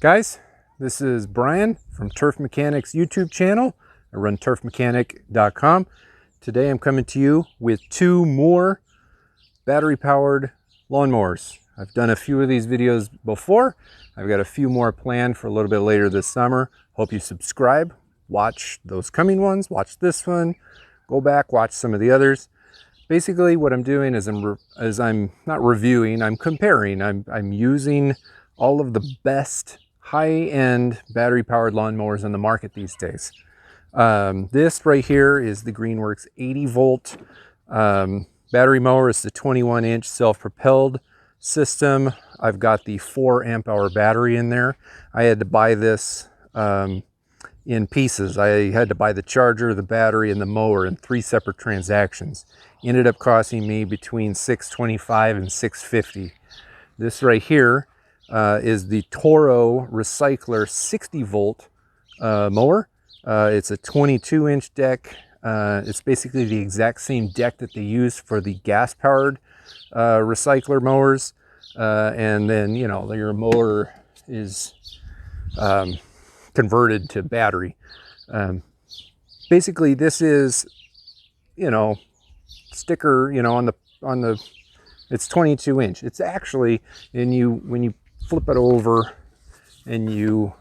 Guys, this is Brian from Turf Mechanics YouTube channel. I run turfmechanic.com. Today I'm coming to you with two more battery powered lawnmowers. I've done a few of these videos before. I've got a few more planned for a little bit later this summer. Hope you subscribe, watch those coming ones, watch this one, go back, watch some of the others. Basically what I'm doing is I'm not reviewing, I'm comparing. I'm using all of the best high-end battery-powered lawnmowers on the market these days. This right here is the Greenworks 80-volt battery mower. It's the 21-inch self-propelled system. I've got the 4 amp-hour battery in there. I had to buy this in pieces. I had to buy the charger, the battery, and the mower in 3 separate transactions. Ended up costing me between $625 and $650. This right here is the Toro Recycler 60-volt mower. It's a 22-inch deck. It's basically the exact same deck that they use for the gas-powered recycler mowers. And then, you know, your mower is converted to battery. Basically, this is, you know, sticker, you know, on the it's 22-inch. It's actually, when you flip it over and you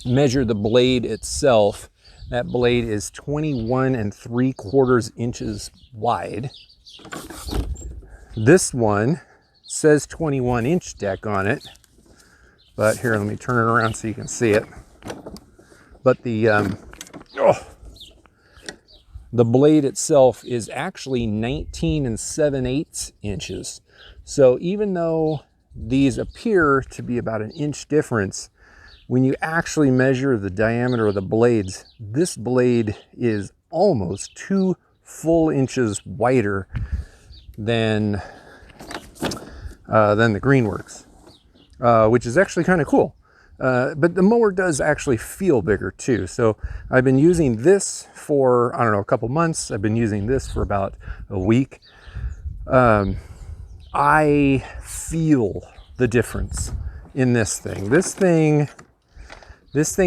measure the blade itself, that blade is 21 3/4 inches wide. This one says 21-inch deck on it, but here, let me turn it around so you can see it. But the blade itself is actually 19 7/8 inches. So even though these appear to be about an inch difference, when you actually measure the diameter of the blades, this blade is almost 2 full inches wider than the Greenworks, which is actually kind of cool. But the mower does actually feel bigger too. So I've been using this for, I don't know, a couple months. I've been using this for about a week. I feel the difference in this thing. This thing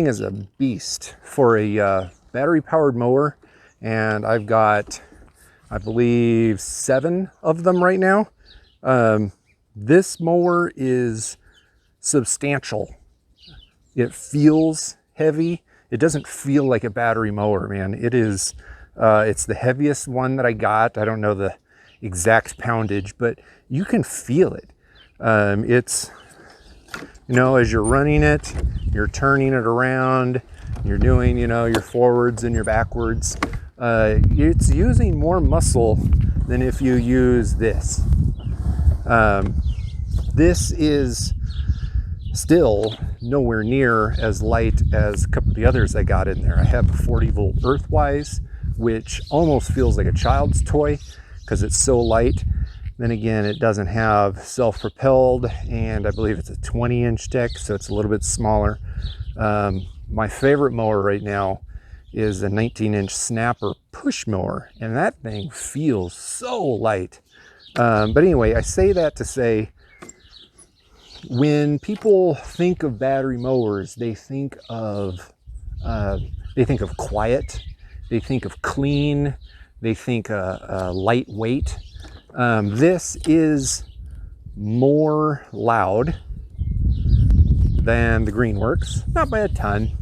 is a beast for a battery powered mower. And I've got, I believe, 7 of them right now. This mower is substantial. It feels heavy. It doesn't feel like a battery mower, man. It is, it's the heaviest one that I got. I don't know the exact poundage, but you can feel it. It's, you know, as you're running it, you're turning it around, you're doing, you know, your forwards and your backwards. It's using more muscle than if you use this. This is still nowhere near as light as a couple of the others I got in there. I have a 40-volt Earthwise, which almost feels like a child's toy because it's so light. Then again, it doesn't have self-propelled, and I believe it's a 20-inch deck, so it's a little bit smaller. My favorite mower right now is a 19-inch snapper push mower, and that thing feels so light. But anyway, I say that to say, when people think of battery mowers, they think of quiet, they think of clean, they think lightweight. This is more loud than the Greenworks, not by a ton,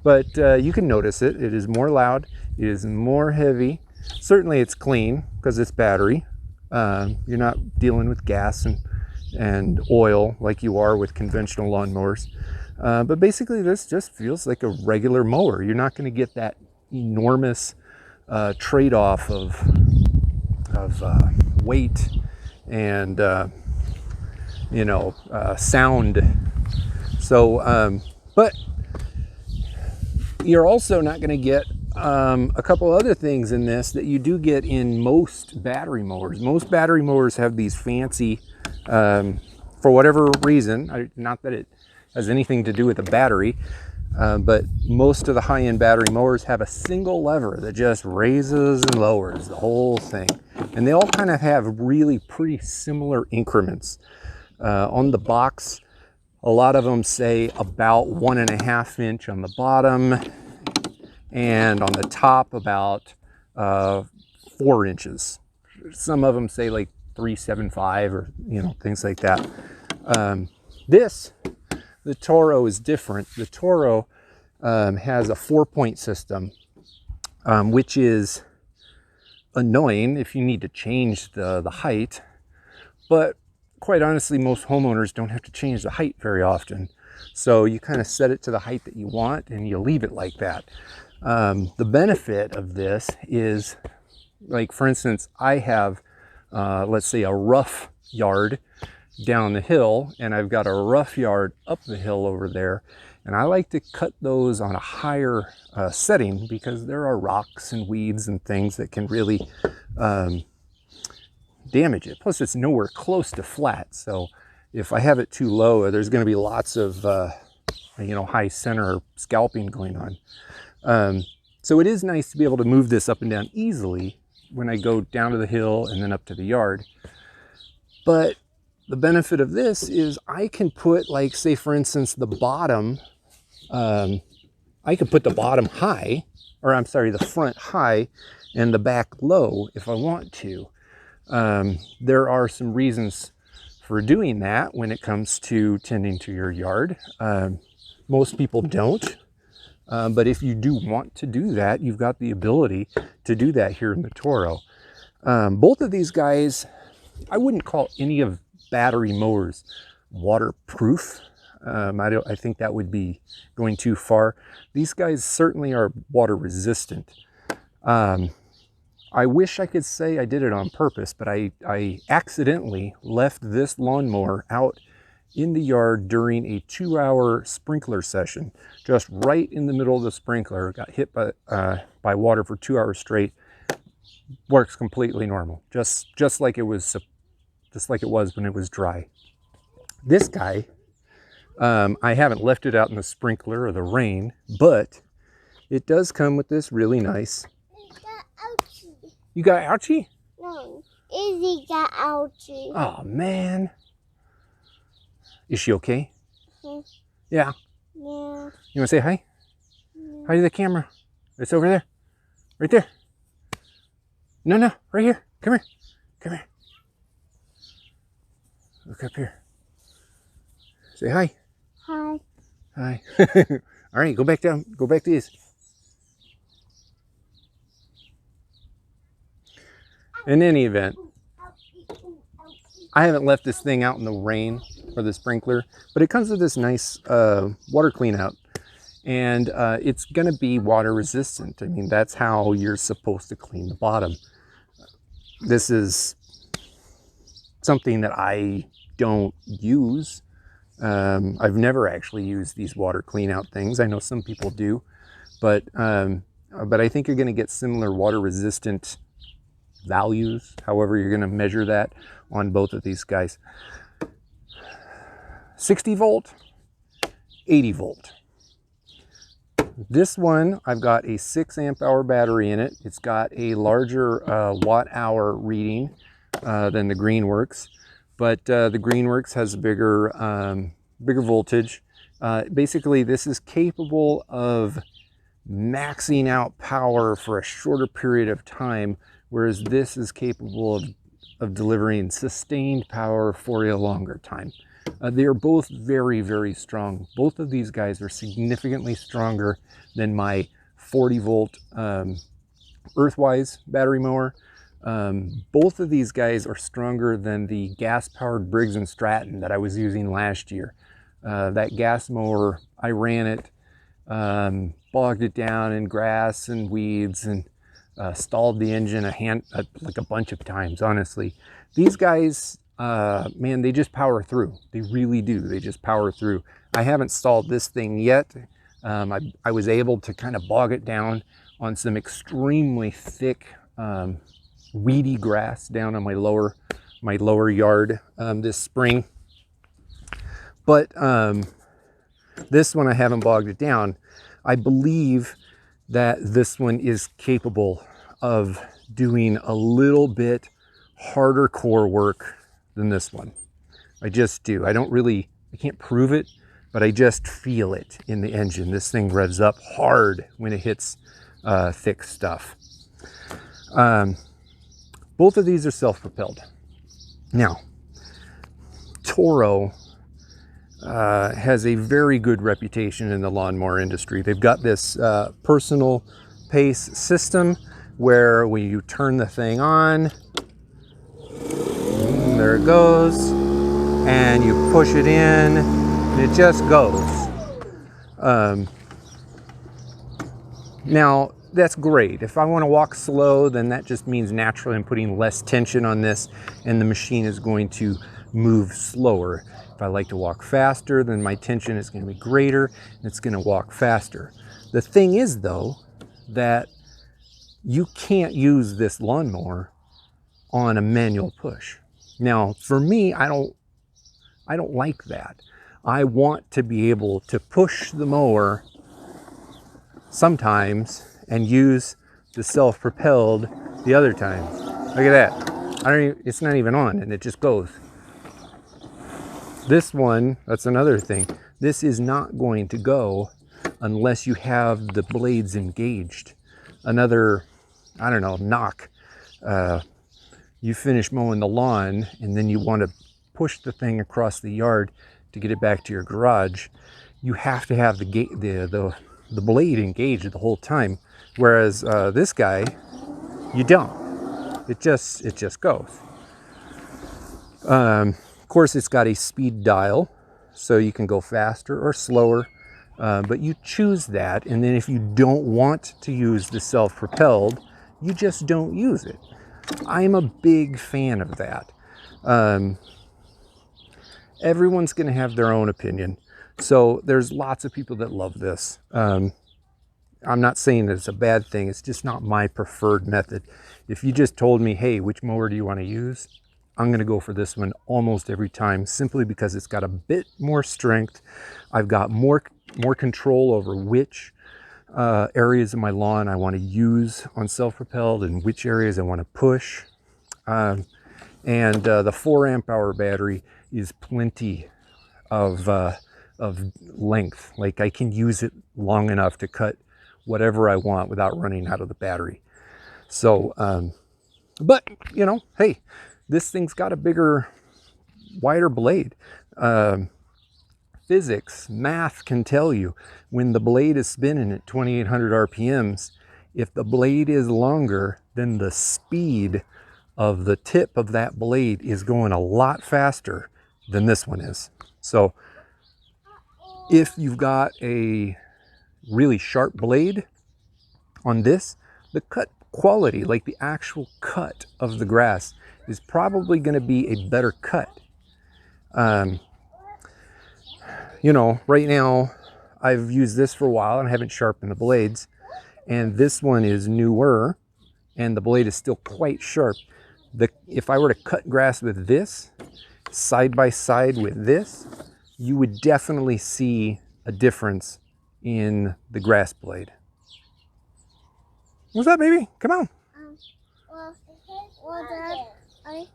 but you can notice it. It is more loud, it is more heavy. Certainly it's clean because it's battery. You're not dealing with gas and oil like you are with conventional lawnmowers. But basically this just feels like a regular mower. You're not going to get that enormous trade-off of weight and you know, sound. So but you're also not going to get a couple other things in this that you do get in most battery mowers. Most battery mowers have these fancy, for whatever reason, not that it has anything to do with the battery, but most of the high-end battery mowers have a single lever that just raises and lowers the whole thing. And they all kind of have really pretty similar increments. On the box, A lot of them say about 1.5 inch on the bottom, and on the top about 4 inches. Some of them say like 3.75 or, you know, things like that. The Toro is different. The Toro has a 4-point system, which is annoying if you need to change the height, but quite honestly, most homeowners don't have to change the height very often. So you kind of set it to the height that you want and you leave it like that. The benefit of this is, like, for instance, I have, let's say, a rough yard down the hill, and I've got a rough yard up the hill over there, and I like to cut those on a higher setting because there are rocks and weeds and things that can really damage it. Plus, it's nowhere close to flat, so if I have it too low, there's going to be lots of you know, high center scalping going on. So it is nice to be able to move this up and down easily when I go down to the hill and then up to the yard. But the benefit of this is I can put, like, say for instance, the bottom, I could put the bottom high, or I'm sorry, the front high and the back low if I want to. There are some reasons for doing that when it comes to tending to your yard. Most people don't. But if you do want to do that, you've got the ability to do that here in the Toro. Both of these guys, I wouldn't call any of battery mowers waterproof. I think that would be going too far. These guys certainly are water resistant. I wish I could say I did it on purpose, but I accidentally left this lawnmower out in the yard during a 2-hour sprinkler session, just right in the middle of the sprinkler. Got hit by water for 2 hours straight. Works completely normal, just like it was when it was dry. This guy, I haven't left it out in the sprinkler or the rain, but it does come with this really nice. You got ouchie? No, Izzy got ouchie. Oh man. Is she okay? Yeah. Yeah. Yeah. You want to say hi? Yeah. Hi to the camera. It's over there. Right there. No, right here. Come here. Come here. Look up here. Say hi. Hi. Hi. All right, go back down. Go back to these. In any event, I haven't left this thing out in the rain or the sprinkler, but it comes with this nice water clean out, and it's going to be water resistant. I mean, that's how you're supposed to clean the bottom. This is something that I don't use. I've never actually used these water clean out things. I know some people do, but I think you're going to get similar water resistant values, however you're going to measure that, on both of these guys. 60 volt, 80 volt. This one, I've got a 6 amp hour battery in it. It's got a larger watt hour reading than the Greenworks, but the Greenworks has a bigger voltage. Basically, this is capable of maxing out power for a shorter period of time, whereas this is capable of delivering sustained power for a longer time. They are both very, very strong. Both of these guys are significantly stronger than my 40 volt Earthwise battery mower. Both of these guys are stronger than the gas-powered Briggs & Stratton that I was using last year. That gas mower, I ran it, bogged it down in grass and weeds, and stalled the engine like a bunch of times, honestly. These guys, man, they just power through. They really do. They just power through. I haven't stalled this thing yet. I was able to kind of bog it down on some extremely thick, weedy grass down on my lower yard this spring. But this one, I haven't bogged it down. I believe that this one is capable of doing a little bit harder core work than this one. I just do. I don't really I can't prove it, but I just feel it in the engine. This thing revs up hard when it hits thick stuff. Both of these are self-propelled. Now, Toro has a very good reputation in the lawnmower industry. They've got this personal pace system where when you turn the thing on, there it goes, and you push it in, and it just goes. Now, that's great. If I want to walk slow, then that just means naturally I'm putting less tension on this, and the machine is going to move slower. If I like to walk faster, then my tension is going to be greater, and it's going to walk faster. The thing is, though, that you can't use this lawnmower on a manual push. Now, for me, I don't like that. I want to be able to push the mower sometimes and use the self-propelled the other time. Look at that. It's not even on, and it just goes. This one, that's another thing. This is not going to go unless you have the blades engaged. Another, I don't know, knock. You finish mowing the lawn, and then you want to push the thing across the yard to get it back to your garage. You have to have the blade engaged the whole time. Whereas this guy, you don't. It just goes. Of course, it's got a speed dial, so you can go faster or slower, but you choose that, and then if you don't want to use the self-propelled, you just don't use it. I'm a big fan of that. Everyone's going to have their own opinion, so there's lots of people that love this. I'm not saying that it's a bad thing, it's just not my preferred method. If you just told me, hey, which mower do you want to use? I'm going to go for this one almost every time, simply because it's got a bit more strength. I've got more control over which areas of my lawn I want to use on self-propelled and which areas I want to push. And the 4 amp hour battery is plenty of length. Like, I can use it long enough to cut whatever I want without running out of the battery. So, but you know, hey, this thing's got a bigger, wider blade. Physics, math can tell you when the blade is spinning at 2,800 RPMs, if the blade is longer, then the speed of the tip of that blade is going a lot faster than this one is. So if you've got a really sharp blade on this, the cut quality, like the actual cut of the grass, is probably going to be a better cut. You know, right now I've used this for a while and I haven't sharpened the blades, and this one is newer and the blade is still quite sharp. If I were to cut grass with this side by side with this, you would definitely see a difference in the grass blade. What's up, baby? Come on. Well, Dad, I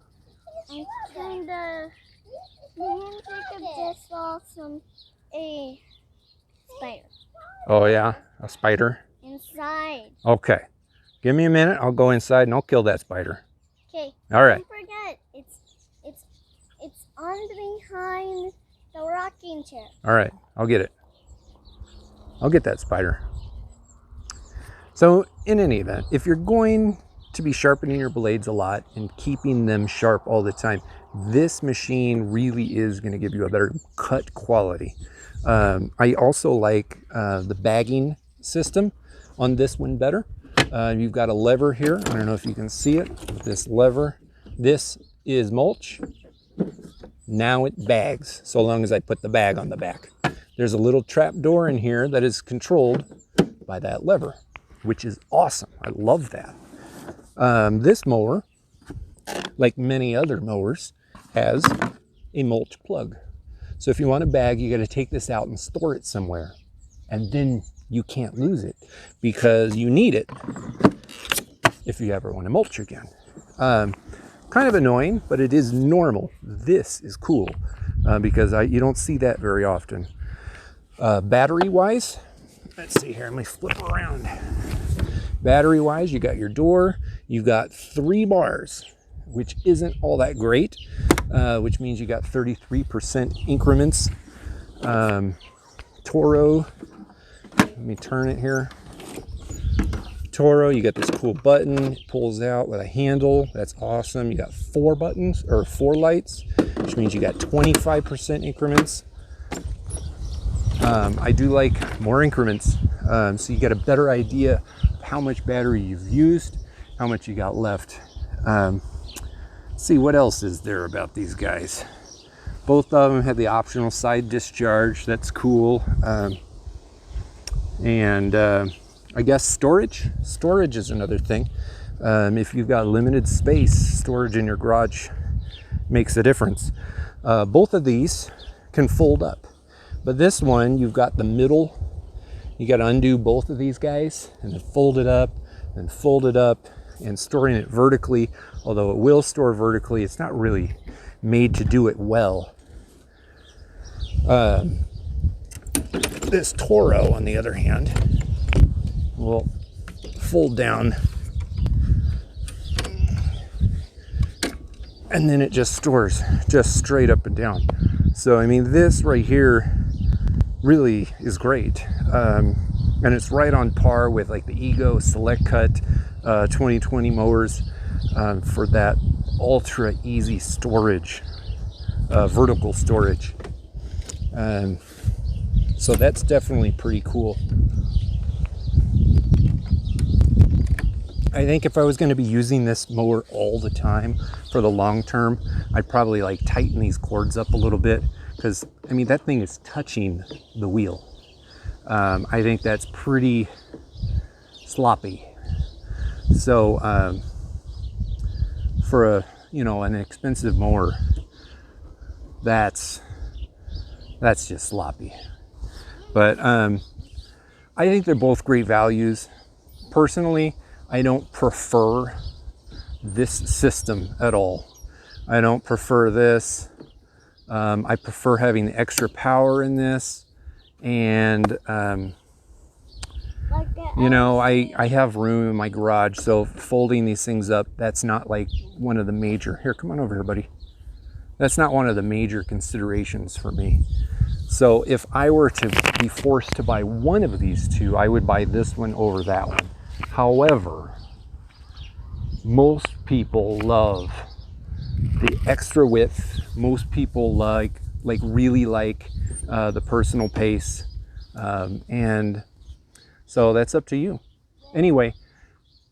kind of think of this off from a spider. Oh yeah, a spider? Inside. Okay. Give me a minute. I'll go inside and I'll kill that spider. Okay. All right. Don't forget, it's on behind the rocking chair. All right. I'll get it. I'll get that spider. So in any event, if you're going to be sharpening your blades a lot and keeping them sharp all the time, this machine really is going to give you a better cut quality. I also like the bagging system on this one better. You've got a lever here. I don't know if you can see it. This lever. This is mulch. Now it bags, so long as I put the bag on the back. There's a little trap door in here that is controlled by that lever, which is awesome. I love that. This mower, like many other mowers, has a mulch plug. So if you want a bag, you got to take this out and store it somewhere. And then you can't lose it because you need it if you ever want to mulch again. Kind of annoying, but it is normal. This is cool. because you don't see that very often. Battery wise, let's see here, let me flip around. Battery wise, you got your door, you've got 3 bars, which isn't all that great, which means you got 33% increments. Toro, let me turn it here. Toro, you got this cool button, it pulls out with a handle. That's awesome. You got 4 buttons or 4 lights, which means you got 25% increments. I do like more increments, so you get a better idea of how much battery you've used, how much you got left. Let's see, what else is there about these guys? Both of them have the optional side discharge. That's cool. I guess storage is another thing. If you've got limited space, storage in your garage makes a difference. Both of these can fold up, but this one, you've got the middle, you got to undo both of these guys and then fold it up and fold it up, and storing it vertically, although it will store vertically, it's not really made to do it well. This Toro, on the other hand, will fold down and then it just stores just straight up and down. So I mean, this right here really is great, and it's right on par with like the Ego Select Cut 2020 mowers for that ultra easy storage, vertical storage. So that's definitely pretty cool. I think if I was going to be using this mower all the time for the long term, I'd probably like tighten these cords up a little bit, because I mean, that thing is touching the wheel. I think that's pretty sloppy. So for an expensive mower, that's just sloppy. But I think they're both great values. Personally, I don't prefer this system at all. I don't prefer this. I prefer having the extra power in this, and I have room in my garage, so folding these things up, that's not like one of the major, here, come on over here, buddy. That's not one of the major considerations for me. So if I were to be forced to buy one of these two, I would buy this one over that one. However, most people love the extra width. Most people really like the personal pace, and so that's up to you. Anyway,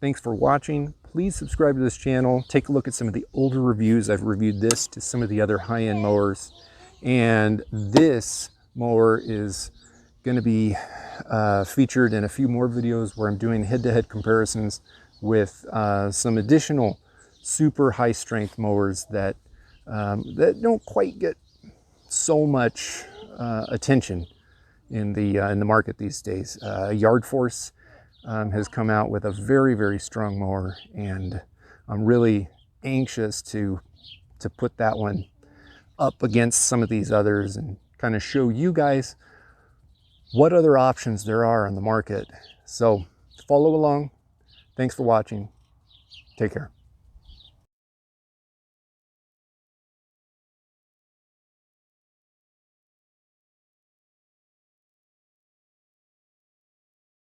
thanks for watching. Please subscribe to this channel. Take a look at some of the older reviews. I've reviewed this to some of the other high-end mowers, and this mower is going to be featured in a few more videos where I'm doing head-to-head comparisons with some additional super high-strength mowers that don't quite get so much attention in the market these days. Yard Force has come out with a very, very strong mower, and I'm really anxious to put that one up against some of these others and kind of show you guys what other options there are on the market. So follow along. Thanks for watching. Take care.